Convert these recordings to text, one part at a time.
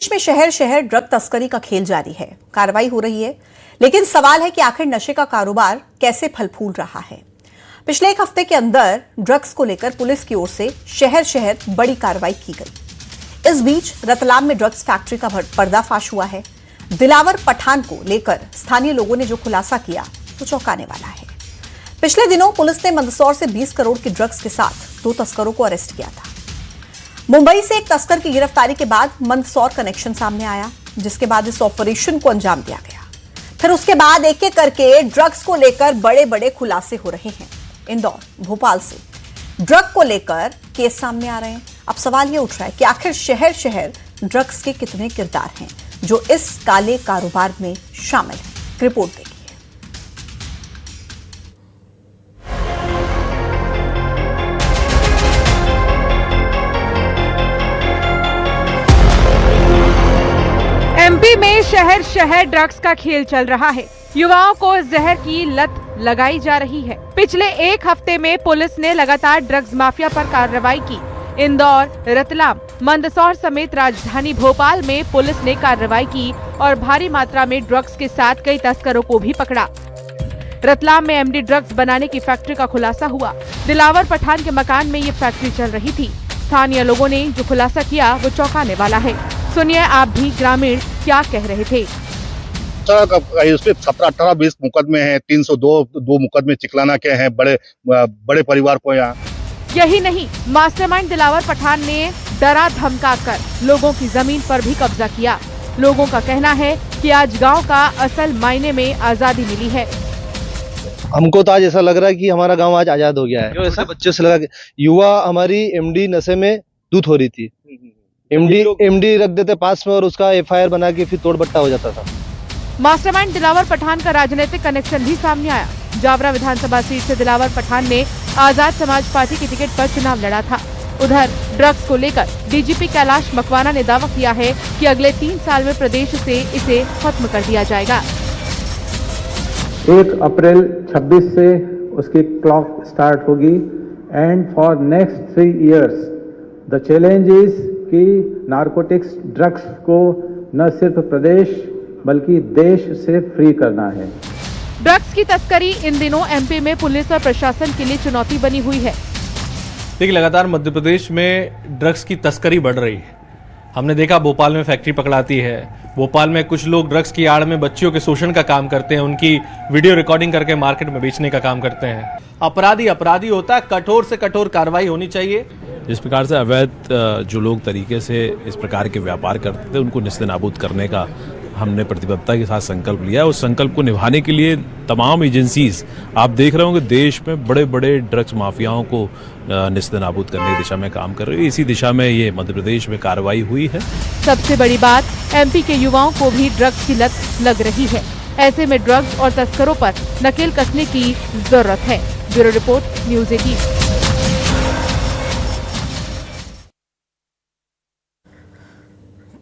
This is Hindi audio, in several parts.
देश में शहर शहर ड्रग तस्करी का खेल जारी है। कार्रवाई हो रही है, लेकिन सवाल है कि आखिर नशे का कारोबार कैसे फल फूल रहा है। पिछले एक हफ्ते के अंदर ड्रग्स को लेकर पुलिस की ओर से शहर शहर बड़ी कार्रवाई की गई। इस बीच रतलाम में ड्रग्स फैक्ट्री का पर्दाफाश हुआ है। दिलावर पठान को लेकर स्थानीय लोगों ने जो खुलासा किया वो चौंकाने वाला है। पिछले दिनों पुलिस ने मंदसौर से 20 करोड़ के ड्रग्स के साथ 2 तस्करों को अरेस्ट किया था। मुंबई से एक तस्कर की गिरफ्तारी के बाद मंदसौर कनेक्शन सामने आया, जिसके बाद इस ऑपरेशन को अंजाम दिया गया। फिर उसके बाद एक एक करके ड्रग्स को लेकर बड़े बड़े खुलासे हो रहे हैं। इंदौर, भोपाल से ड्रग को लेकर केस सामने आ रहे हैं। अब सवाल यह उठ रहा है कि आखिर शहर शहर ड्रग्स के कितने किरदार हैं जो इस काले कारोबार में शामिल हैं। रिपोर्ट देखिए। एमपी में शहर शहर ड्रग्स का खेल चल रहा है। युवाओं को जहर की लत लगाई जा रही है। पिछले एक हफ्ते में पुलिस ने लगातार ड्रग्स माफिया पर कार्रवाई की। इंदौर, रतलाम, मंदसौर समेत राजधानी भोपाल में पुलिस ने कार्रवाई की और भारी मात्रा में ड्रग्स के साथ कई तस्करों को भी पकड़ा। रतलाम में एमडी ड्रग्स बनाने की फैक्ट्री का खुलासा हुआ। दिलावर पठान के मकान में ये फैक्ट्री चल रही थी। स्थानीय लोगों ने जो खुलासा किया वो चौंकाने वाला है। सुनिए आप भी ग्रामीण क्या कह रहे थे। उसपे 17-18-20 मुकदमे हैं, 302 मुकदमे चिकलाना के हैं, बड़े परिवार को यहाँ। यही नहीं, मास्टरमाइंड दिलावर पठान ने डरा धमका कर लोगों की जमीन पर भी कब्जा किया। लोगों का कहना है कि आज गांव का असल मायने में आजादी मिली है। हमको तो आज ऐसा लग रहा है कि हमारा गांव आज आजाद हो गया है। जो ऐसा बच्चे से लगा कि युवा हमारी एमडी नशे में धुत हो रही थी। एमडी रख देते पास में और उसका एफआईआर बना के फिर तोड़ बट्टा हो जाता था। मास्टरमाइंड दिलावर पठान का राजनीतिक कनेक्शन भी सामने आया। जावरा विधानसभा सीट से दिलावर पठान ने आजाद समाज पार्टी की टिकट पर चुनाव लड़ा था। उधर ड्रग्स को लेकर डीजीपी कैलाश मकवाना ने दावा किया है कि अगले 3 साल में प्रदेश से इसे खत्म कर दिया जाएगा। 1 अप्रैल 26 से उसकी क्लॉक स्टार्ट होगी and for next 3 years the challenge is कि नारकोटिक्स ड्रग्स को न सिर्फ प्रदेश बल्कि देश से फ्री करना है। ड्रग्स की तस्करी इन दिनों एमपी में पुलिस और प्रशासन के लिए चुनौती बनी हुई है। देखिए, लगातार मध्य प्रदेश में ड्रग्स की तस्करी बढ़ रही है। हमने देखा भोपाल में फैक्ट्री पकड़ाती है। भोपाल में कुछ लोग ड्रग्स की आड़ में बच्चियों के शोषण का काम करते हैं, उनकी वीडियो रिकॉर्डिंग करके मार्केट में बेचने का काम करते हैं। अपराधी अपराधी होता है, कठोर से कठोर कार्रवाई होनी चाहिए। जिस प्रकार से अवैध जो लोग तरीके से इस प्रकार के व्यापार करते थे उनको निस्तेनाबूद करने का हमने प्रतिबद्धता के साथ संकल्प लिया। उस संकल्प को निभाने के लिए तमाम एजेंसीज, आप देख रहे होंगे देश में बड़े बड़े ड्रग्स माफियाओं को निस्तेनाबूद करने की दिशा में काम कर रही है। इसी दिशा में ये मध्य प्रदेश में कार्रवाई हुई है। सबसे बड़ी बात, एमपी के युवाओं को भी ड्रग्स की लत लग रही है। ऐसे में ड्रग्स और तस्करों पर नकेल कसने की जरूरत है। Bureau report, news 18।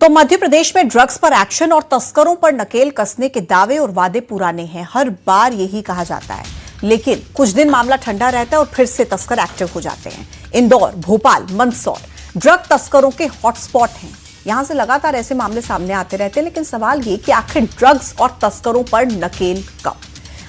तो मध्य प्रदेश में ड्रग्स पर एक्शन और तस्करों पर नकेल कसने के दावे और वादे पुराने हैं। हर बार यही कहा जाता है, लेकिन कुछ दिन मामला ठंडा रहता है और फिर से तस्कर एक्टिव हो जाते हैं। इंदौर, भोपाल, मंदसौर ड्रग तस्करों के हॉटस्पॉट हैं। यहां से लगातार ऐसे मामले सामने आते रहते हैं, लेकिन सवाल ये कि आखिर ड्रग्स और तस्करों पर नकेल कब?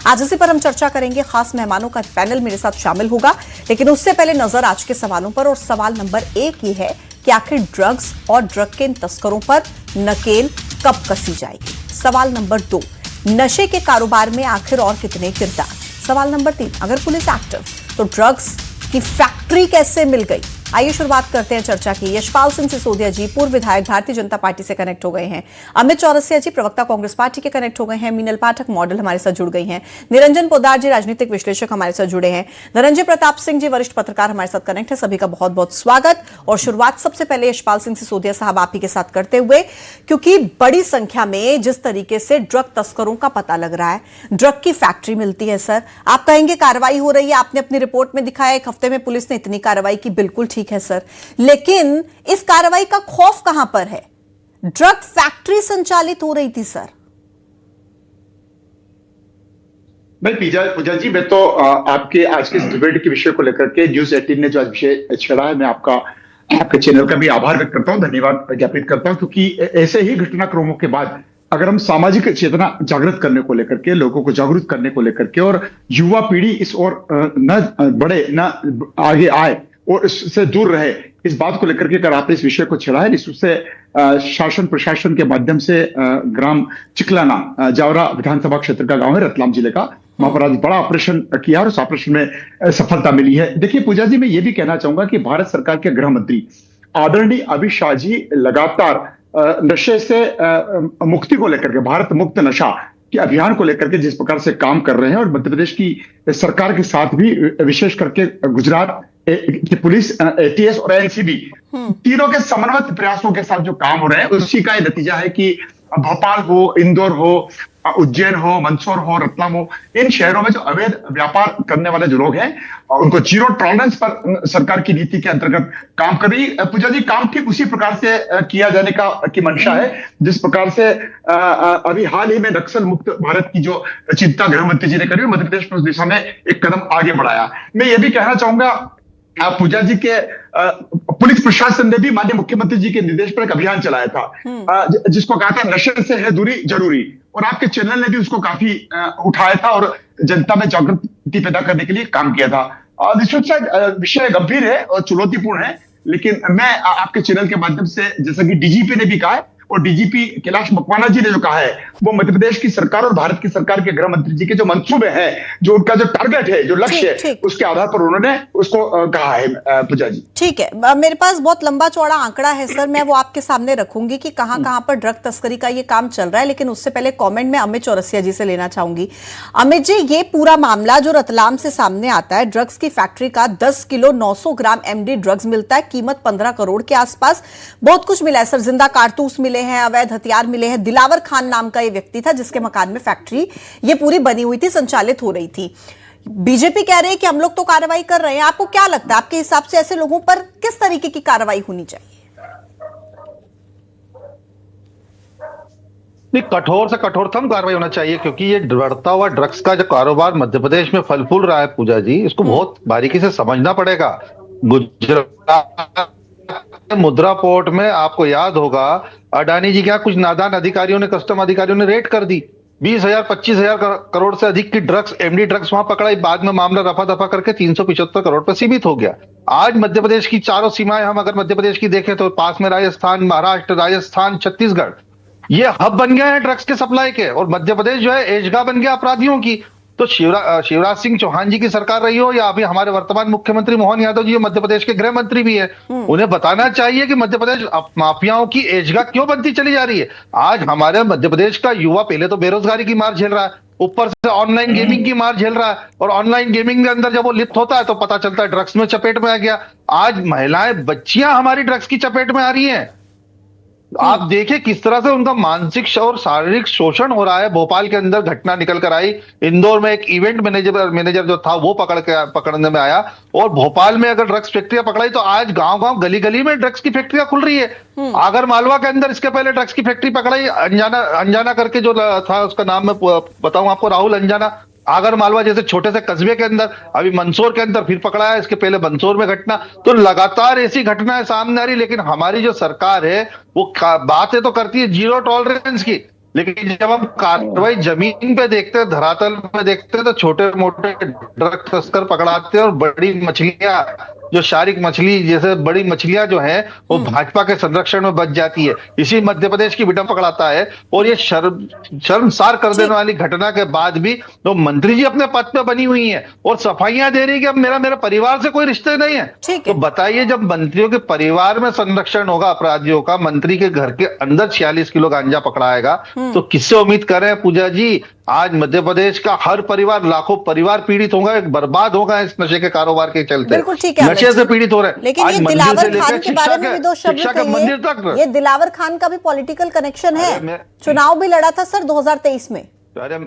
आज इसी पर हम चर्चा करेंगे। खास मेहमानों का पैनल मेरे साथ शामिल होगा, लेकिन उससे पहले नजर आज के सवालों पर। और सवाल नंबर 1 ये है कि आखिर ड्रग्स और ड्रग के इन तस्करों पर नकेल कब कसी जाएगी। सवाल नंबर 2, नशे के कारोबार में आखिर और कितने किरदार। सवाल नंबर 3, अगर पुलिस एक्टिव तो ड्रग्स की फैक्ट्री कैसे मिल गई। आइए शुरुआत करते हैं चर्चा की। यशपाल सिंह सिसोदिया जी पूर्व विधायक भारतीय जनता पार्टी से कनेक्ट हो गए हैं। अमित चौरसिया जी प्रवक्ता कांग्रेस पार्टी के कनेक्ट हो गए हैं। मीनल पाठक मॉडल हमारे साथ जुड़ गई हैं। निरंजन पोद्दार जी राजनीतिक विश्लेषक हमारे साथ जुड़े हैं। धनंजय प्रताप सिंह जी वरिष्ठ पत्रकार हमारे साथ कनेक्ट है। सभी का बहुत बहुत स्वागत। और शुरुआत सबसे पहले यशपाल सिंह सिसोदिया साहब आप ही के साथ करते हुए, क्योंकि बड़ी संख्या में जिस तरीके से ड्रग तस्करों का पता लग रहा है, ड्रग की फैक्ट्री मिलती है। सर, आप कहेंगे कार्रवाई हो रही है, आपने अपनी रिपोर्ट में दिखाया 1 हफ्ते में पुलिस ने इतनी कार्रवाई की, बिल्कुल ठीक है सर, लेकिन इस कार्रवाई का खौफ कहां पर है? ड्रग फैक्ट्री संचालित हो रही थी सर। मैं पूजा जी, मैं तो आपके आज के इस डिबेट के विषय को लेकर के न्यूज़ 18 ने जो आज विषय छेड़ा है, मैं आपका आपके चैनल का भी आभार व्यक्त करता हूं, धन्यवाद ज्ञापित करता हूं, क्योंकि ऐसे ही घटनाक्रमों के बाद अगर हम सामाजिक चेतना जागृत करने को लेकर के, लोगों को जागरूक करने को लेकर के, और युवा पीढ़ी इस ओर न बढ़े, न आगे आए और इससे दूर रहे, इस बात को लेकर के अगर आपने इस विषय को छेड़ा है, इससे शासन प्रशासन के माध्यम से ग्राम चिकलाना, जावरा विधानसभा क्षेत्र का गांव है, रतलाम जिले का, वहां पर आज बड़ा ऑपरेशन किया और उस ऑपरेशन में सफलता मिली है। देखिए पूजा जी, मैं ये भी कहना चाहूंगा कि भारत सरकार के गृह मंत्री आदरणीय अमित शाह जी लगातार नशे से मुक्ति को लेकर के, भारत मुक्त नशा के अभियान को लेकर के जिस प्रकार से काम कर रहे हैं, और मध्य प्रदेश की सरकार के साथ भी, विशेष करके गुजरात की पुलिस, एटीएस और एनसीबी तीनों के समन्वित प्रयासों के साथ जो काम हो रहे हैं, उसी का ये नतीजा है कि भोपाल हो, इंदौर हो, उज्जैन हो, मंदसौर हो, रतलाम हो, इन शहरों में जो अवैध व्यापार करने वाले जो लोग हैं, उनको जीरो टॉलरेंस पर सरकार की नीति के अंतर्गत काम कर रही है। पूजा जी, काम ठीक उसी प्रकार से किया जाने की मंशा है जिस प्रकार से अभी हाल ही में नक्सल मुक्त भारत की जो चिंता गृह मंत्री जी ने करी, मध्य प्रदेश में उस दिशा में एक कदम आगे बढ़ाया। मैं ये भी कहना चाहूंगा, पूजा जी के पुलिस प्रशासन ने भी माननीय मुख्यमंत्री जी के निर्देश पर एक अभियान चलाया था, जिसको कहा था नशे से है दूरी जरूरी, और आपके चैनल ने भी उसको काफी उठाया था और जनता में जागृति पैदा करने के लिए काम किया था। विषय गंभीर है और चुनौतीपूर्ण है, लेकिन मैं आपके चैनल के माध्यम से, जैसा कि डीजीपी ने भी कहा है और डीजीपी कैलाश मकवाना जी ने जो कहा है, वो मध्य प्रदेश की सरकार और भारत की सरकार के गृह मंत्री जी के जो मंसूबे हैं, जो उनका जो टारगेट है, जो लक्ष्य है, उसके आधार पर उन्होंने उसको कहा है। पूजा जी, ठीक है, मेरे पास बहुत लंबा चौड़ा आंकड़ा है सर, मैं वो आपके सामने रखूंगी कि कहां कहां पर ड्रग तस्करी का ये काम चल रहा है, लेकिन उससे पहले कमेंट में अमित चौरसिया जी से लेना चाहूंगी। अमित जी, ये पूरा मामला जो रतलाम से सामने आता है, ड्रग्स की फैक्ट्री का 10 किलो 900 ग्राम एमडी ड्रग्स मिलता है, कीमत 15 करोड़ के आसपास, बहुत कुछ मिला है सर, जिंदा कारतूस मिले हैं, अवैध हथियार मिले हैं। दिलावर खान नाम का ये व्यक्ति था जिसके मकान में फैक्ट्री ये पूरी बनी हुई थी, संचालित हो रही थी। बीजेपी कह रही है कि हम लोग तो कार्रवाई कर रहे हैं, आपको क्या लगता है, आपके हिसाब से ऐसे लोगों पर किस तरीके की कार्रवाई होनी चाहिए? नहीं, कठोर से कठोरतम कार्रवाई होना चाहिए, क्योंकि ये बढ़ता हुआ ड्रग्स का जो कारोबार मध्य प्रदेश में फल फूल रहा है पूजा जी, इसको बहुत बारीकी से समझना पड़ेगा। गुजरात मुद्रा पोर्ट में आपको याद होगा, अडानी जी क्या कुछ नादान अधिकारियों ने, कस्टम अधिकारियों ने रेड कर दी, 20,000 25,000 करोड़ से अधिक की ड्रग्स, एमडी ड्रग्स वहां पकड़ाई, बाद में मामला रफा दफा करके 375 करोड़ पर सीमित हो गया। आज मध्य प्रदेश की चारों सीमाएं हम अगर मध्य प्रदेश की देखें तो पास में राजस्थान, महाराष्ट्र, राजस्थान, छत्तीसगढ़, ये हब बन गए हैं ड्रग्स के सप्लाई के, और मध्य प्रदेश जो है एजगा बन गया अपराधियों की। तो शिवराज सिंह चौहान जी की सरकार रही हो या अभी हमारे वर्तमान मुख्यमंत्री मोहन यादव जी मध्य प्रदेश के गृह मंत्री भी है, उन्हें बताना चाहिए कि मध्य प्रदेश माफियाओं की एजगा क्यों बनती चली जा रही है। आज हमारे मध्य प्रदेश का युवा पहले तो बेरोजगारी की मार झेल रहा है, ऊपर से ऑनलाइन गेमिंग की मार झेल रहा है, और ऑनलाइन गेमिंग के अंदर जब वो लिप्त होता है तो पता चलता है ड्रग्स में चपेट में आ गया। आज महिलाएं, बच्चियां हमारी ड्रग्स की चपेट में आ रही हैं। आप देखें किस तरह से उनका मानसिक और शारीरिक शोषण हो रहा है। भोपाल के अंदर घटना निकल कर आई, इंदौर में एक इवेंट मैनेजर जो था वो पकड़ने में आया, और भोपाल में अगर ड्रग्स फैक्ट्रियां पकड़ाई तो आज गांव-गांव, गली-गली में ड्रग्स की फैक्ट्रियां खुल रही है। आगर मालवा के अंदर इसके पहले ड्रग्स की फैक्ट्री पकड़ाई, अंजाना करके जो था, उसका नाम मैं बताऊं आपको, राहुल अंजाना, आगर मालवा जैसे छोटे से कस्बे के अंदर, अभी मंदसौर के अंदर फिर पकड़ा है, इसके पहले मंदसौर में घटना। तो लगातार ऐसी घटनाएं सामने आ रही, लेकिन हमारी जो सरकार है वो बातें तो करती है जीरो टॉलरेंस की, लेकिन जब हम कार्रवाई जमीन पे देखते हैं, धरातल पे देखते हैं, तो छोटे मोटे ड्रग तस्कर पकड़ाते हैं, और बड़ी मछलियां, जो शारिक मछली जैसे बड़ी मछलियां जो हैं वो भाजपा के संरक्षण में बच जाती है। इसी मध्य प्रदेश की बिटम पकड़ाता है, और ये शर्मसार कर देने वाली घटना के बाद भी तो मंत्री जी अपने पद पे बनी हुई हैं और सफाइयां दे रही है कि अब मेरा परिवार से कोई रिश्ते नहीं है। तो बताइए, जब मंत्रियों के परिवार में संरक्षण होगा अपराधियों का, मंत्री के घर के अंदर 46 किलो गांजा पकड़ाएगा, तो किससे उम्मीद करें पूजा जी। आज मध्य प्रदेश का हर परिवार, लाखों परिवार पीड़ित होगा, बर्बाद होगा इस नशे के कारोबार के चलते। बिल्कुल ठीक है, नशे से पीड़ित हो रहे हैं। लेकिन ये दिलावर खान के बारे में भी दो शब्द कहिए। ये दिलावर खान का भी पॉलिटिकल कनेक्शन है, चुनाव भी लड़ा था सर 2023 में। अरे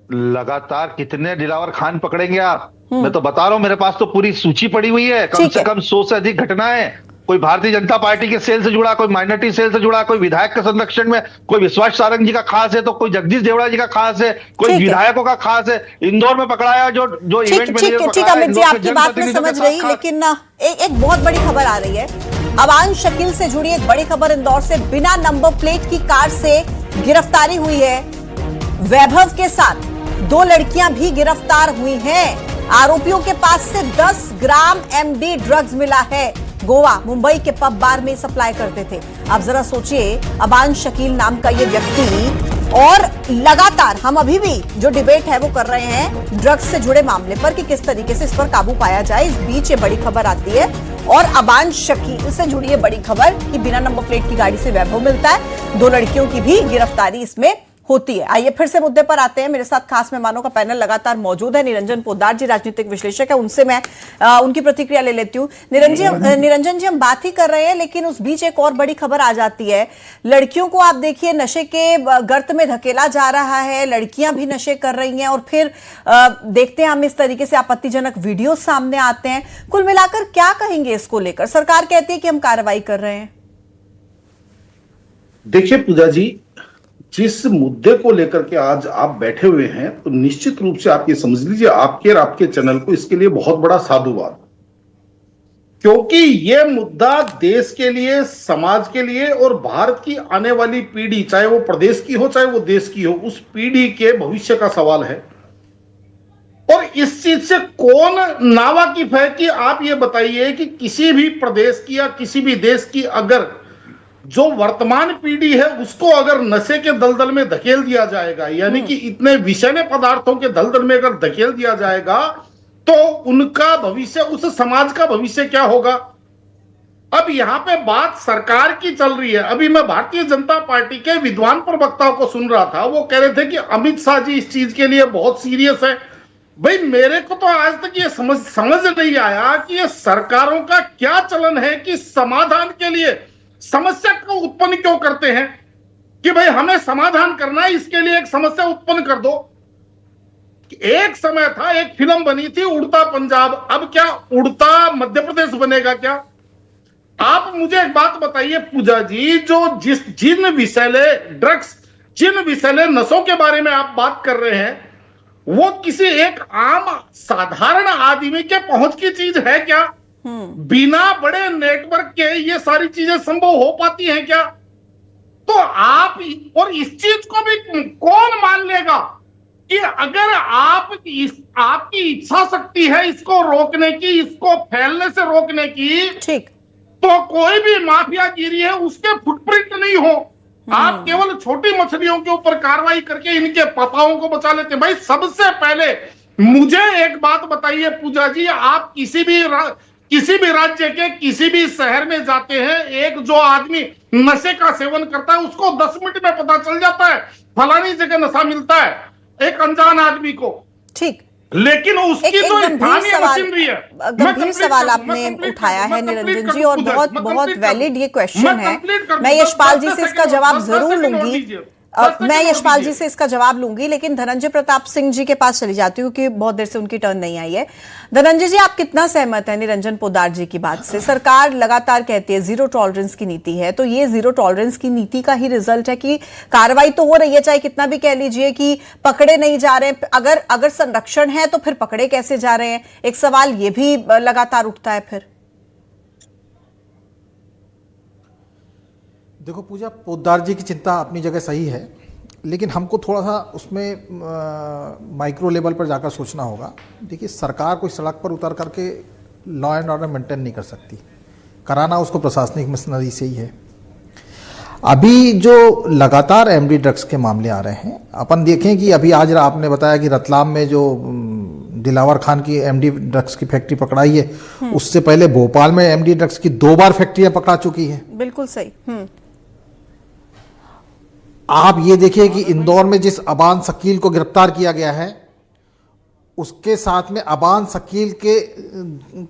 लगातार कितने दिलावर खान पकड़ेंगे आप? मैं तो बता रहा हूं, मेरे पास तो पूरी सूची पड़ी हुई है, कम से कम 100 से अधिक घटनाएं। कोई भारतीय जनता पार्टी के सेल से जुड़ा, कोई माइनॉरिटी सेल से जुड़ा, कोई विधायक के संरक्षण में, कोई विश्वास सारंग जी का खास है, तो कोई जगदीश देवड़ा जी का खास है, कोई विधायकों का खास है। इंदौर में पकड़ाया जो इवेंट मैनेजर ठीक अमित जी, आपकी बात में समझ गई, लेकिन एक बहुत बड़ी खबर आ रही है। अबान शकील से जुड़ी एक बड़ी खबर इंदौर से। बिना नंबर प्लेट की कार से गिरफ्तारी हुई है। वैभव के साथ 2 लड़कियां भी गिरफ्तार हुई हैं। आरोपियों के पास से 10 ग्राम एमडी ड्रग्स मिला है। गोवा, मुंबई के पब बार में सप्लाई करते थे। अब जरा सोचिए, अबान शकील नाम का ये व्यक्ति, और लगातार हम अभी भी जो डिबेट है वो कर रहे हैं ड्रग्स से जुड़े मामले पर कि किस तरीके से इस पर काबू पाया जाए। इस बीच ये बड़ी खबर आती है और अबान शकील से जुड़ी है बड़ी खबर कि बिना नंबर प्लेट की गाड़ी से वैभव मिलता है। 2 लड़कियों की भी गिरफ्तारी इसमें होती है। आइए फिर से मुद्दे पर आते हैं। मेरे साथ खास मेहमानों का पैनल लगातार मौजूद है। निरंजन पोद्दार जी राजनीतिक विश्लेषक है, उनसे मैं उनकी प्रतिक्रिया ले लेती हूँ। निरंजन जी, हम बात ही कर रहे हैं, लेकिन उस बीच एक और बड़ी खबर आ जाती है। लड़कियों को आप देखिए नशे के गर्त में धकेला जा रहा है, लड़कियां भी नशे कर रही हैं, और फिर देखते हैं हम इस तरीके से आपत्तिजनक वीडियो सामने आते हैं। कुल मिलाकर क्या कहेंगे इसको लेकर? सरकार कहती है कि हम कार्रवाई कर रहे हैं। देखिए पूजा जी, जिस मुद्दे को लेकर के आज आप बैठे हुए हैं, तो निश्चित रूप से आप ये समझ लीजिए, आपके और आपके चैनल को इसके लिए बहुत बड़ा साधुवाद, क्योंकि ये मुद्दा देश के लिए, समाज के लिए और भारत की आने वाली पीढ़ी, चाहे वो प्रदेश की हो चाहे वो देश की हो, उस पीढ़ी के भविष्य का सवाल है। और इस चीज से कौन नावाकिफ है कि आप ये बताइए कि किसी भी प्रदेश की या किसी भी देश की अगर जो वर्तमान पीढ़ी है उसको अगर नशे के दलदल में धकेल दिया जाएगा, यानी कि इतने विषैले पदार्थों के दलदल में अगर धकेल दिया जाएगा, तो उनका भविष्य, उस समाज का भविष्य क्या होगा? अब यहां पे बात सरकार की चल रही है। अभी मैं भारतीय जनता पार्टी के विद्वान प्रवक्ताओं को सुन रहा था, वो कह रहे थे कि अमित शाह जी इस चीज के लिए बहुत सीरियस है। भाई, मेरे को तो आज तक ये समझ नहीं आया कि ये सरकारों का क्या चलन है कि समाधान के लिए समस्या को उत्पन्न क्यों करते हैं कि भाई हमें समाधान करना है, इसके लिए एक समस्या उत्पन्न कर दो। एक समय था, एक फिल्म बनी थी उड़ता पंजाब, अब क्या उड़ता मध्य प्रदेश बनेगा क्या? आप मुझे एक बात बताइए पूजा जी, जो जिन विषैले ड्रग्स, जिन विषैले नशों के बारे में आप बात कर रहे हैं, वो किसी एक आम साधारण आदमी के पहुंच की चीज है क्या? बिना बड़े नेटवर्क के ये सारी चीजें संभव हो पाती हैं क्या? तो आप, और इस चीज को भी कौन मान लेगा कि अगर आपकी इच्छा शक्ति है इसको रोकने की, इसको फैलने से रोकने की, ठीक, तो कोई भी माफियागिरी है उसके फुटप्रिंट नहीं हो। आप केवल छोटी मछलियों के ऊपर कार्रवाई करके इनके पापाओं को बचा लेते हैं। भाई, सबसे पहले मुझे एक बात बताइए पूजा जी, आप किसी भी राज्य के किसी भी शहर में जाते हैं, एक जो आदमी नशे का सेवन करता है उसको 10 मिनट में पता चल जाता है फलानी जगह नशा मिलता है, एक अनजान आदमी को। ठीक, लेकिन उसकी जो स्थानीय मशीनरी है। गंभीर सवाल आपने उठाया है निरंजन जी, और बहुत वैलिड ये क्वेश्चन है। मैं यशपाल जी से इसका जवाब जरूर लूंगी, लेकिन धनंजय प्रताप सिंह जी के पास चली जाती हूँ कि बहुत देर से उनकी टर्न नहीं आई है। धनंजय जी, आप कितना सहमत हैं निरंजन पोद्दार जी की बात से? सरकार लगातार कहती है जीरो टॉलरेंस की नीति है, तो ये जीरो टॉलरेंस की नीति का ही रिजल्ट है कि कार्रवाई तो हो रही है, चाहे कितना भी कह लीजिए कि पकड़े नहीं जा रहे। अगर संरक्षण है तो फिर पकड़े कैसे जा रहे हैं? एक सवाल ये भी लगातार उठता है। फिर देखो पूजा, पोद्दार जी की चिंता अपनी जगह सही है, लेकिन हमको थोड़ा सा उसमें माइक्रो लेवल पर जाकर सोचना होगा। देखिए, सरकार कोई सड़क पर उतर करके लॉ एंड ऑर्डर मेंटेन नहीं कर सकती, कराना उसको प्रशासनिक मशीनरी से ही है। अभी जो लगातार एमडी ड्रग्स के मामले आ रहे हैं, अपन देखें कि अभी आज आपने बताया कि रतलाम में जो दिलावर खान की एमडी ड्रग्स की फैक्ट्री पकड़ाई है, उससे पहले भोपाल में एमडी ड्रग्स की 2 बार फैक्ट्रियां पकड़ा चुकी हैं। बिल्कुल सही। आप ये देखिए कि इंदौर में जिस अबान शकील को गिरफ्तार किया गया है, उसके साथ में अबान शकील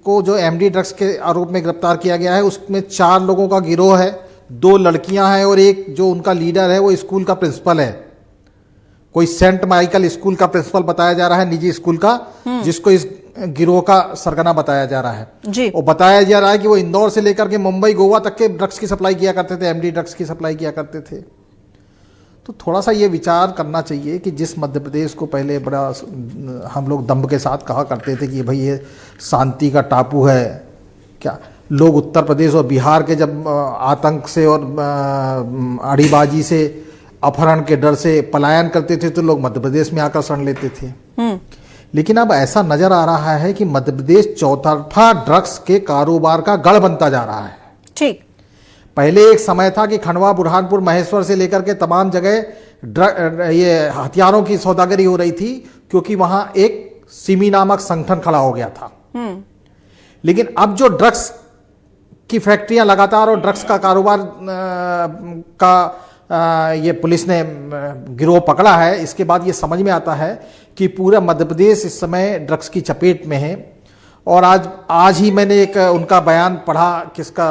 को जो एमडी ड्रग्स के आरोप में गिरफ्तार किया गया है, उसमें 4 लोगों का गिरोह है, 2 लड़कियां हैं और एक जो उनका लीडर है वो स्कूल का प्रिंसिपल है। कोई सेंट माइकल स्कूल का प्रिंसिपल बताया जा रहा है, निजी स्कूल का, जिसको इस गिरोह का सरगना बताया जा रहा है जी। और बताया जा रहा है कि वो इंदौर से लेकर के मुंबई गोवा तक के ड्रग्स की सप्लाई किया करते थे, एमडी ड्रग्स की सप्लाई किया करते थे। तो थोड़ा सा ये विचार करना चाहिए कि जिस मध्य प्रदेश को पहले बड़ा हम लोग दम्भ के साथ कहा करते थे कि भाई ये शांति का टापू है, क्या लोग उत्तर प्रदेश और बिहार के जब आतंक से और अड़ीबाजी से, अपहरण के डर से पलायन करते थे तो लोग मध्य प्रदेश में आकर शरण लेते थे। लेकिन अब ऐसा नजर आ रहा है कि मध्य प्रदेश चौतरफा ड्रग्स के कारोबार का गढ़ बनता जा रहा है। ठीक, पहले एक समय था कि खंडवा, बुरहानपुर, महेश्वर से लेकर के तमाम जगह ये हथियारों की सौदागरी हो रही थी क्योंकि वहां एक सिमी नामक संगठन खड़ा हो गया था। लेकिन अब जो ड्रग्स की फैक्ट्रियां लगातार और ड्रग्स का कारोबार ये पुलिस ने गिरोह पकड़ा है, इसके बाद ये समझ में आता है कि पूरा मध्य प्रदेश इस समय ड्रग्स की चपेट में है। और आज ही मैंने एक उनका बयान पढ़ा, किसका,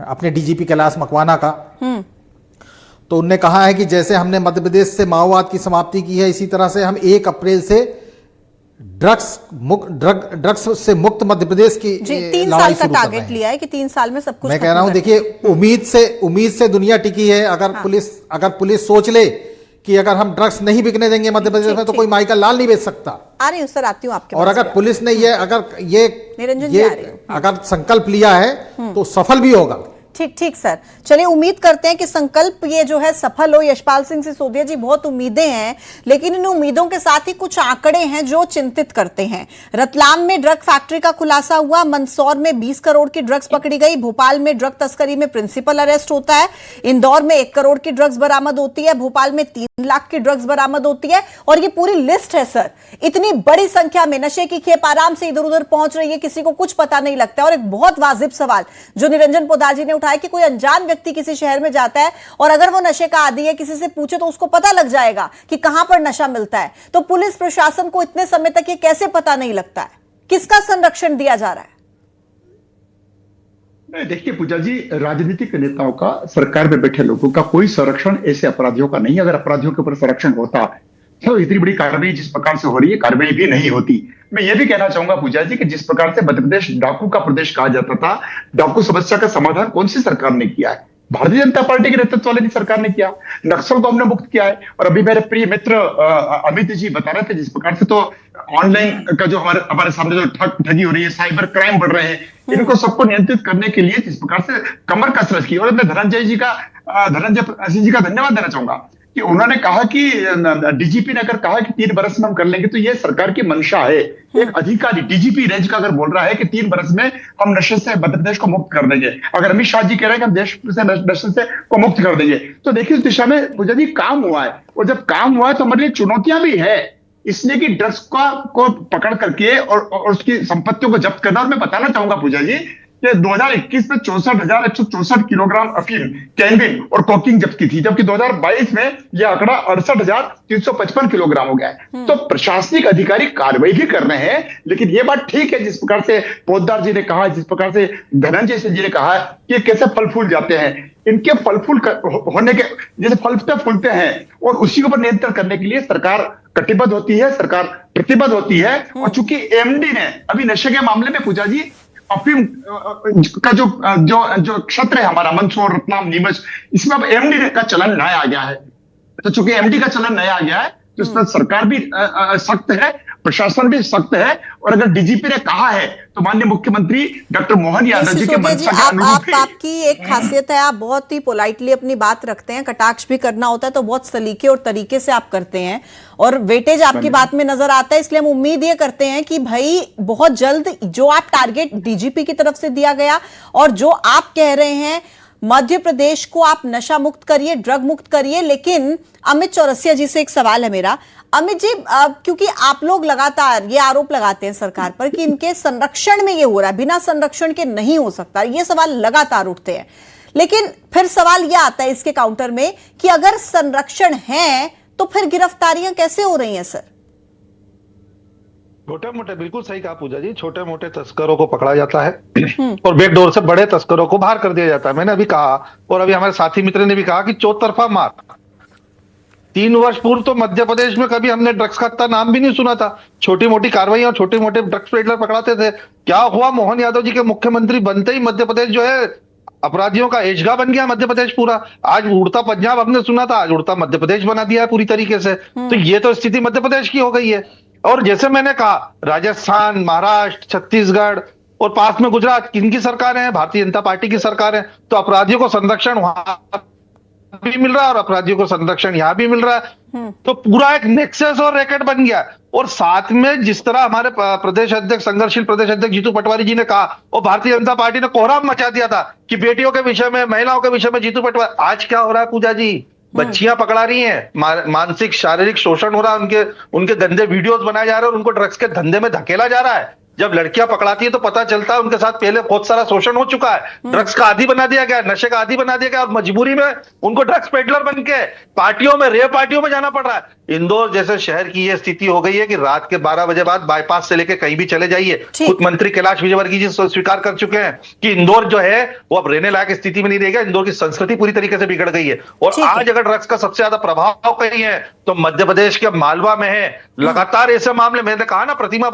अपने डीजीपी कैलाश मकवाना का। तो उनने कहा है कि जैसे हमने मध्य प्रदेश से माओवाद की समाप्ति की है, इसी तरह से हम 1 अप्रैल से ड्रग्स से मुक्त मध्य प्रदेश की 3 साल का टारगेट लिया है कि 3 साल में सब कुछ। मैं कह रहा हूं, देखिए, उम्मीद से दुनिया टिकी है। अगर पुलिस सोच ले कि अगर हम ड्रग्स नहीं बिकने देंगे मध्य प्रदेश में तो कोई माइकल लाल नहीं बेच सकता। आ रही हूं सर, आती हूं आपके और अगर पुलिस ने अगर संकल्प लिया है तो सफल भी होगा। ठीक सर, चलिए उम्मीद करते हैं कि संकल्प ये जो है सफल हो। यशपाल सिंह सिसोदिया जी, बहुत उम्मीदें हैं, लेकिन इन उम्मीदों के साथ ही कुछ आंकड़े हैं जो चिंतित करते हैं। रतलाम में ड्रग फैक्ट्री का खुलासा हुआ, मंदसौर में 20 करोड़ की ड्रग्स पकड़ी गई, भोपाल में ड्रग तस्करी में प्रिंसिपल अरेस्ट होता है, इंदौर में 1 करोड़ की ड्रग्स बरामद होती है, भोपाल में 3 लाख की ड्रग्स बरामद होती है। और ये पूरी लिस्ट है सर। इतनी बड़ी संख्या में नशे की खेप आराम से इधर उधर पहुंच रही है, किसी को कुछ पता नहीं लगता। और एक बहुत वाजिब सवाल जो निरंजन पोद्दार जी ने उठाया कि कोई अनजान व्यक्ति किसी शहर में जाता है और अगर वो नशे का आदी है, किसी से पूछे तो उसको पता लग जाएगा कि कहां पर नशा मिलता है। तो पुलिस प्रशासन को इतने समय तक ये कैसे पता नहीं लगता है? किसका संरक्षण दिया जा रहा है? देखिए पूजा जी, राजनीतिक नेताओं का, सरकार में बैठे लोगों का कोई संरक्षण ऐसे अपराधियों का नहीं। अगर अपराधियों के ऊपर संरक्षण होता तो इतनी बड़ी कार्रवाई जिस प्रकार से हो रही है, कार्रवाई भी नहीं होती। मैं ये भी कहना चाहूंगा पूजा जी कि जिस प्रकार से मध्य प्रदेश डाकू का प्रदेश कहा जाता था, डाकू समस्या का समाधान कौन सी सरकार ने किया है? भारतीय जनता पार्टी के नेतृत्व वाली सरकार ने किया। नक्सल को हमने मुक्त किया है। और अभी मेरे प्रिय मित्र अमित जी बता रहे थे जिस प्रकार से तो ऑनलाइन का जो हमारे सामने जो ठगी हो रही है, साइबर क्राइम बढ़ रहे हैं, इनको सबको नियंत्रित करने के लिए जिस प्रकार से कमर कसरत की। और मैं धनंजय सिंह जी का धन्यवाद देना चाहूंगा कि उन्होंने कहा कि डीजीपी ने अगर कहा कि 3 बरस में हम कर लेंगे तो ये सरकार की मंशा है। एक अधिकारी डीजीपी रेंज का अगर बोल रहा है कि 3 बरस में हम नशे से मध्य प्रदेश को मुक्त कर देंगे, अगर अमित शाह जी कह रहे हैं कि हम देश से नशे से को मुक्त कर देंगे, तो देखिए इस दिशा में पूजा जी काम हुआ है। और जब काम हुआ है तो हमारे लिए चुनौतियां भी है, इसलिए कि ड्रग्स को पकड़ करके और उसकी संपत्तियों को जब्त करना। और मैं बताना चाहूंगा पूजा जी कि 2021 में 64,164 किलोग्राम अफीम, कैनबिन और कोकीन जब्त की थी, जबकि 2022 में यह आंकड़ा 68,355 किलोग्राम हो गया है। तो प्रशासनिक अधिकारी कार्रवाई भी कर रहे हैं। लेकिन यह बात ठीक है जिस प्रकार से पोद्दार जी ने कहा, जिस प्रकार से धनंजय सिंह जी ने कहा कि कैसे फल फूल जाते हैं, इनके फल फूल होने के जैसे फलते फूलते हैं, और उसी के ऊपर नियंत्रण करने के लिए सरकार कटिबद्ध होती है, सरकार प्रतिबद्ध होती है। और चूंकि एमडी ने अभी नशे के मामले में पूजा जी अफीम का जो क्षेत्र है हमारा, मंदसौर, रतलाम, नीमच, इसमें अब एमडी का चलन नया आ गया है। तो चूंकि एमडी का चलन नया आ गया है तो इसमें सरकार भी सख्त है, प्रशासन भी सख्त है। और अगर डीजीपी ने कहा है तो माननीय मुख्यमंत्री डॉक्टर मोहन यादव जी के मंशा के अनुरूप ही। आपकी एक खासियत है, आप बहुत ही पोलाइटली अपनी बात रखते हैं। कटाक्ष भी करना होता है तो बहुत सलीके और तरीके से आप करते हैं, और वेटेज आपकी बात में नजर आता है। इसलिए हम उम्मीद ये करते हैं कि भाई बहुत जल्द जो आप टारगेट डीजीपी की तरफ से दिया गया और जो आप कह रहे हैं मध्य प्रदेश को आप नशा मुक्त करिए, ड्रग मुक्त करिए। लेकिन अमित चौरसिया जी से एक सवाल है मेरा। अमित जी, क्योंकि आप लोग लगातार ये आरोप लगाते हैं सरकार पर कि इनके संरक्षण में ये हो रहा है, बिना संरक्षण के नहीं हो सकता, ये सवाल लगातार उठते हैं। लेकिन फिर सवाल यह आता है इसके काउंटर में कि अगर संरक्षण है तो फिर गिरफ्तारियां कैसे हो रही हैं सर? छोटे मोटे, बिल्कुल सही कहा पूजा जी, छोटे मोटे तस्करों को पकड़ा जाता है और बैकडोर से बड़े तस्करों को बाहर कर दिया जाता है। मैंने अभी कहा और अभी हमारे साथी मित्र ने भी कहा कि चौतरफा मार, 3 वर्ष पूर्व तो मध्य प्रदेश में कभी हमने ड्रग्स का इतना नाम भी नहीं सुना था। छोटी मोटी कार्रवाई और छोटे मोटे ड्रग्स पेडलर पकड़ाते थे। क्या हुआ, मोहन यादव जी के मुख्यमंत्री बनते ही मध्य प्रदेश जो है अपराधियों का एजगा बन गया मध्य प्रदेश पूरा। आज उड़ता पंजाब हमने सुना था, आज उड़ता मध्य प्रदेश बना दिया है पूरी तरीके से। तो ये तो स्थिति मध्य प्रदेश की हो गई है। और जैसे मैंने कहा, राजस्थान, महाराष्ट्र, छत्तीसगढ़ और पास में गुजरात, किनकी सरकारें हैं? भारतीय जनता पार्टी की सरकार है। तो अपराधियों को संरक्षण वहां भी मिल रहा है और अपराधियों को संरक्षण यहां भी मिल रहा है। तो पूरा एक नेक्सस और रैकेट बन गया। और साथ में जिस तरह हमारे प्रदेश अध्यक्ष, संघर्षशील प्रदेश अध्यक्ष जीतू पटवारी जी ने कहा, और भारतीय जनता पार्टी ने कोहराम मचा दिया था कि बेटियों के विषय में, महिलाओं के विषय में जीतू पटवारी। आज क्या हो रहा है पूजा जी? बच्चियां पकड़ा रही हैं, मानसिक शारीरिक शोषण हो रहा है, उनके गंदे वीडियोस बनाए जा रहे हैं और उनको ड्रग्स के धंधे में धकेला जा रहा है। जब लड़कियां पकड़ाती है तो पता चलता है उनके साथ पहले बहुत सारा शोषण हो चुका है, ड्रग्स का आदी बना दिया गया, नशे का आदी बना दिया गया, और मजबूरी में उनको ड्रग्स पेडलर बन के पार्टियों में, रेव पार्टियों में जाना पड़ रहा है। इंदौर जैसे शहर की यह स्थिति हो गई है कि रात के 12 बजे बाद बाईपास से लेके कहीं भी चले जाइए। खुद मंत्री कैलाश विजयवर्गीय जी स्वीकार कर चुके हैं कि इंदौर जो है वो अब रहने लायक स्थिति में नहीं रहेगा। इंदौर की संस्कृति पूरी तरीके से बिगड़ गई है। और आज अगर ड्रग्स का सबसे ज्यादा प्रभाव कहीं है तो मध्य प्रदेश के मालवा में है। लगातार ऐसे मामले, मैंने कहा ना, प्रतिमा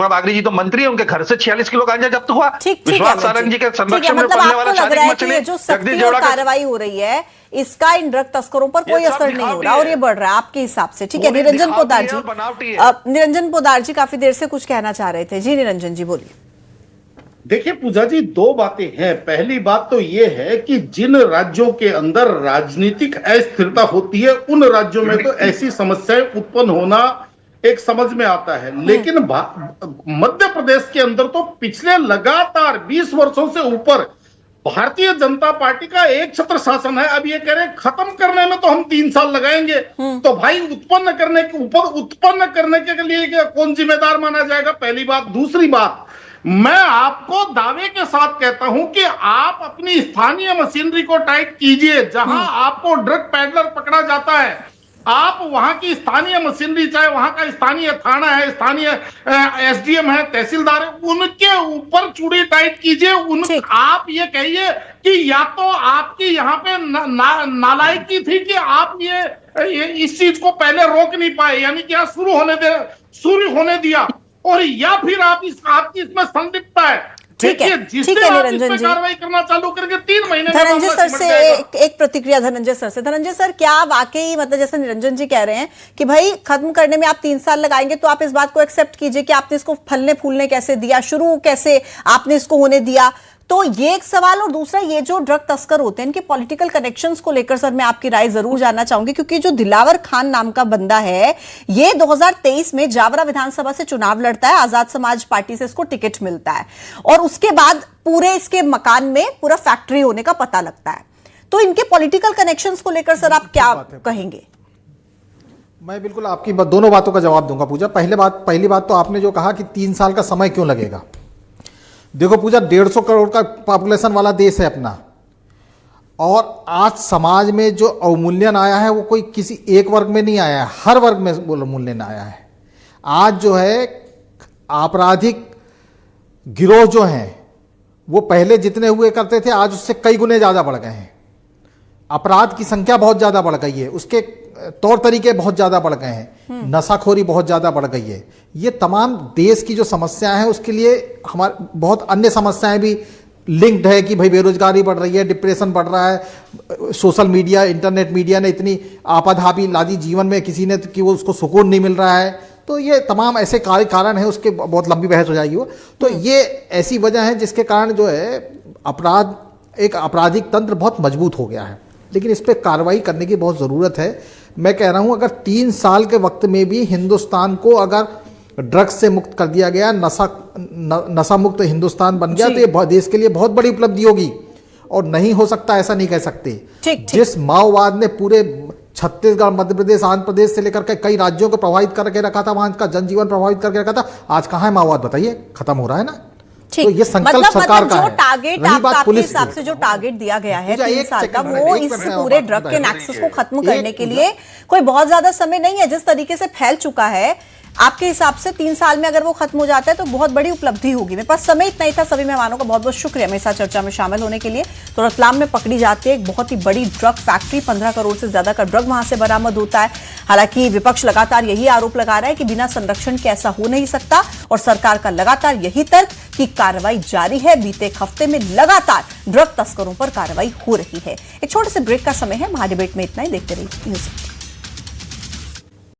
बागरी जी तो मंत्री है, उनके घर से 46 किलो गांजा जब्त हुआ। विश्वास सारंग जी के संरक्षण में पलने वाला शादी मछली, जो सख्ती और कार्रवाई हो रही है, इसका इन ड्रग तस्करों पर कोई असर नहीं हो रहा और ये बढ़ रहा है आपके हिसाब से। ठीक है, निरंजन पोद्दार जी काफी देर से कुछ कहना चाह रहे थे। जी निरंजन जी बोलिए। देखिए पूजा जी, दो बातें हैं। पहली बात तो यह है कि जिन राज्यों के अंदर राजनीतिक अस्थिरता होती है, उन राज्यों में तो ऐसी समस्याएं उत्पन्न होना एक समझ में आता है। लेकिन मध्य प्रदेश के अंदर तो पिछले लगातार 20 वर्षों से ऊपर भारतीय जनता पार्टी का एक छत्र शासन है। अब ये कह रहे हैं खत्म करने में तो हम 3 साल लगाएंगे, तो भाई उत्पन्न करने के लिए कौन जिम्मेदार माना जाएगा? पहली बात। दूसरी बात, मैं आपको दावे के साथ कहता हूं कि आप अपनी स्थानीय मशीनरी को टाइट कीजिए। जहां आपको ड्रग पैडलर पकड़ा जाता है, आप वहां की स्थानीय मशीनरी, चाहे वहां का स्थानीय थाना है, स्थानीय एसडीएम है, तहसीलदार है, उनके ऊपर चूड़ी टाइट कीजिए। आप ये कहिए कि या तो आपकी यहाँ पे नालायकी थी कि आप ये इस चीज को पहले रोक नहीं पाए, यानी कि आप शुरू होने दिया, और या फिर आपकी इसमें संदिग्धता है। ठीक है निरंजन जी, कार्रवाई करना चालू करके 3 महीने। धनंजय सर से एक प्रतिक्रिया। धनंजय सर, क्या वाकई मतलब जैसे निरंजन जी कह रहे हैं कि भाई खत्म करने में आप 3 साल लगाएंगे, तो आप इस बात को एक्सेप्ट कीजिए कि आपने इसको फलने फूलने कैसे दिया, शुरू कैसे आपने इसको होने दिया? तो ये एक सवाल। और दूसरा, ये जो ड्रग तस्कर होते हैं, इनके पॉलिटिकल कनेक्शंस को लेकर सर मैं आपकी राय जरूर जानना चाहूंगी, क्योंकि जो दिलावर खान नाम का बंदा है, ये 2023 में जावरा विधानसभा से चुनाव लड़ता है, आजाद समाज पार्टी से इसको टिकट मिलता है, और उसके बाद पूरे इसके मकान में पूरा फैक्ट्री होने का पता लगता है। तो इनके पॉलिटिकल कनेक्शंस को लेकर सर आप क्या कहेंगे? मैं बिल्कुल आपकी दोनों बातों का जवाब दूंगा पूजा। पहली बात तो आपने जो कहा कि 3 साल का समय क्यों लगेगा। देखो पूजा, 150 करोड़ का पॉपुलेशन वाला देश है अपना, और आज समाज में जो अवमूल्यन आया है वो कोई किसी एक वर्ग में नहीं आया है, हर वर्ग में अवमूल्यन आया है। आज जो है आपराधिक गिरोह जो हैं वो पहले जितने हुए करते थे, आज उससे कई गुने ज़्यादा बढ़ गए हैं। अपराध की संख्या बहुत ज़्यादा बढ़ गई है, उसके तौर तरीके बहुत ज़्यादा बढ़ गए हैं, नशाखोरी बहुत ज़्यादा बढ़ गई है। ये तमाम देश की जो समस्याएं हैं उसके लिए हमारे बहुत अन्य समस्याएं भी लिंक्ड है कि भाई बेरोजगारी बढ़ रही है, डिप्रेशन बढ़ रहा है, सोशल मीडिया, इंटरनेट मीडिया ने इतनी आपाधापी ला दी जीवन में किसी ने कि वो उसको सुकून नहीं मिल रहा है। तो ये तमाम ऐसे कारण है, उसके बहुत लंबी बहस हो जाएगी वो। तो ये ऐसी वजह है जिसके कारण जो है एक आपराधिक तंत्र बहुत मजबूत हो गया है, लेकिन इस पर कार्रवाई करने की बहुत ज़रूरत है। मैं कह रहा हूँ अगर 3 साल के वक्त में भी हिंदुस्तान को अगर ड्रग्स से मुक्त कर दिया गया, नशा मुक्त हिंदुस्तान बन गया, तो ये देश के लिए बहुत बड़ी उपलब्धि होगी। और नहीं हो सकता ऐसा नहीं कह सकते। जिस माओवाद ने पूरे छत्तीसगढ़, मध्य प्रदेश, आंध्र प्रदेश से लेकर के कई राज्यों को प्रभावित करके रखा था, वहां का जनजीवन प्रभावित करके रखा था, आज कहाँ है माओवाद बताइए? खत्म हो रहा है ना। तो ये संकल्प सरकार का है। टारगेट आपके हिसाब से जो टारगेट दिया गया है 3 साल का, वो इस पूरे ड्रग के नेक्सस को खत्म करने के लिए कोई बहुत ज्यादा समय नहीं है। जिस तरीके से फैल चुका है, आपके हिसाब से 3 साल में अगर वो खत्म हो जाता है तो बहुत बड़ी उपलब्धि होगी। मेरे पास समय इतना ही था। सभी मेहमानों का बहुत बहुत शुक्रिया मेरे साथ चर्चा में शामिल होने के लिए। तो रतलाम में पकड़ी जाती है एक बहुत ही बड़ी ड्रग फैक्ट्री, 15 करोड़ से ज्यादा का ड्रग वहां से बरामद होता है। हालांकि विपक्ष लगातार यही आरोप लगा रहा है कि बिना संरक्षण के ऐसा हो नहीं सकता और सरकार का लगातार यही तर्क कि कार्रवाई जारी है। बीते एक हफ्ते में लगातार ड्रग तस्करों पर कार्रवाई हो रही है। एक छोटे से ब्रेक का समय है। महाडिबेट में इतना ही। देखते रहिए न्यूज़।